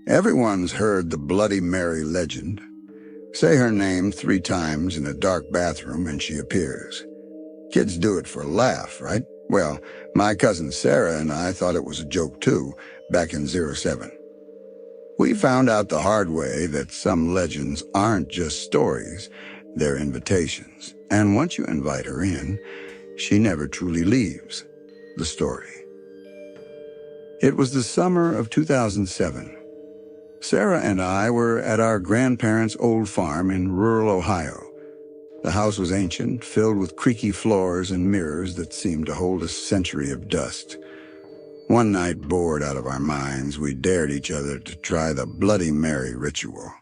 Everyone's heard the Bloody Mary legend. Say her name 3 times in a dark bathroom and she appears. Kids do it for a laugh, right? Well, my cousin Sarah and I thought it was a joke too, back in '07. We found out the hard way that some legends aren't just stories, they're invitations. And once you invite her in, she never truly leaves the story. It was the summer of 2007. Sarah and I were at our grandparents' old farm in rural Ohio. The house was ancient, filled with creaky floors and mirrors that seemed to hold a century of dust. One night, bored out of our minds, we dared each other to try the Bloody Mary ritual.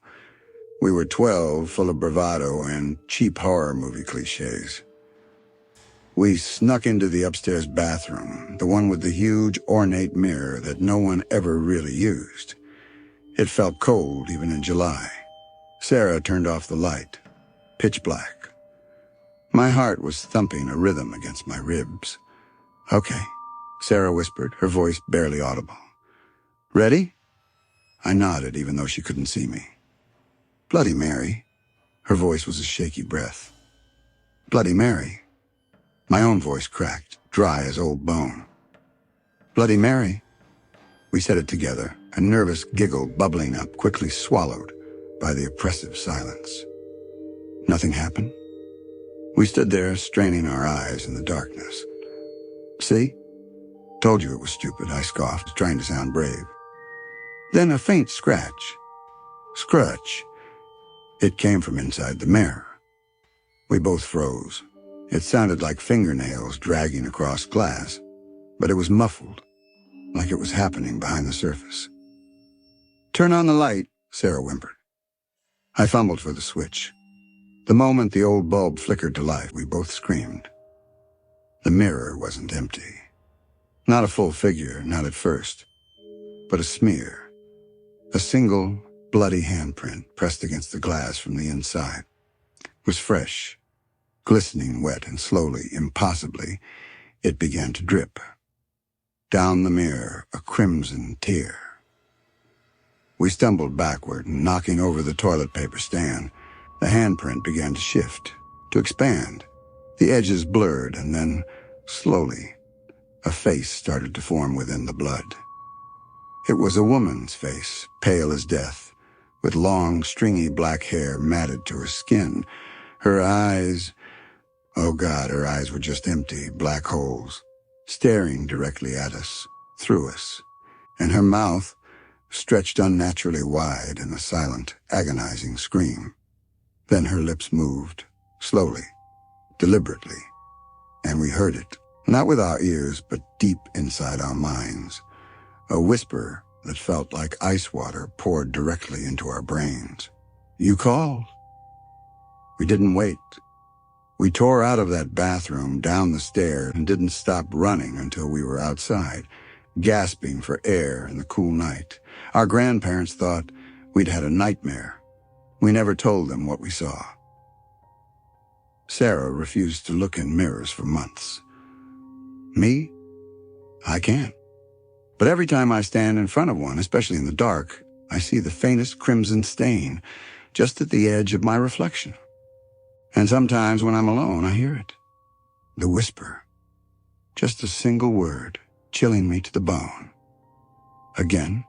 We were 12, full of bravado and cheap horror movie cliches. We snuck into the upstairs bathroom, the one with the huge, ornate mirror that no one ever really used. It felt cold, even in July. Sarah turned off the light. Pitch black. My heart was thumping a rhythm against my ribs. "Okay," Sarah whispered, her voice barely audible. "Ready?" I nodded, even though she couldn't see me. "Bloody Mary." Her voice was a shaky breath. "Bloody Mary." My own voice cracked, dry as old bone. "Bloody Mary." We said it together, a nervous giggle bubbling up, quickly swallowed by the oppressive silence. Nothing happened. We stood there, straining our eyes in the darkness. "See? Told you it was stupid," I scoffed, trying to sound brave. Then a faint scratch. Scrutch. It came from inside the mirror. We both froze. It sounded like fingernails dragging across glass, but it was muffled, like it was happening behind the surface. "Turn on the light," Sarah whimpered. I fumbled for the switch. The moment the old bulb flickered to life, we both screamed. The mirror wasn't empty. Not a full figure, not at first, but a smear. A single, bloody handprint pressed against the glass from the inside. It was fresh, glistening wet, and slowly, impossibly, it began to drip. Down the mirror, a crimson tear. We stumbled backward, and knocking over the toilet paper stand, the handprint began to shift, to expand. The edges blurred, and then, slowly, a face started to form within the blood. It was a woman's face, pale as death, with long, stringy black hair matted to her skin. Her eyes, oh God, her eyes were just empty, black holes, staring directly at us, through us, and her mouth stretched unnaturally wide in a silent, agonizing scream. Then her lips moved, slowly, deliberately, and we heard it, not with our ears, but deep inside our minds. A whisper that felt like ice water poured directly into our brains. "You called." We didn't wait. We tore out of that bathroom, down the stairs, and didn't stop running until we were outside, gasping for air in the cool night. Our grandparents thought we'd had a nightmare. We never told them what we saw. Sarah refused to look in mirrors for months. Me? I can't. But every time I stand in front of one, especially in the dark, I see the faintest crimson stain just at the edge of my reflection. And sometimes when I'm alone, I hear it. The whisper. Just a single word, chilling me to the bone. Again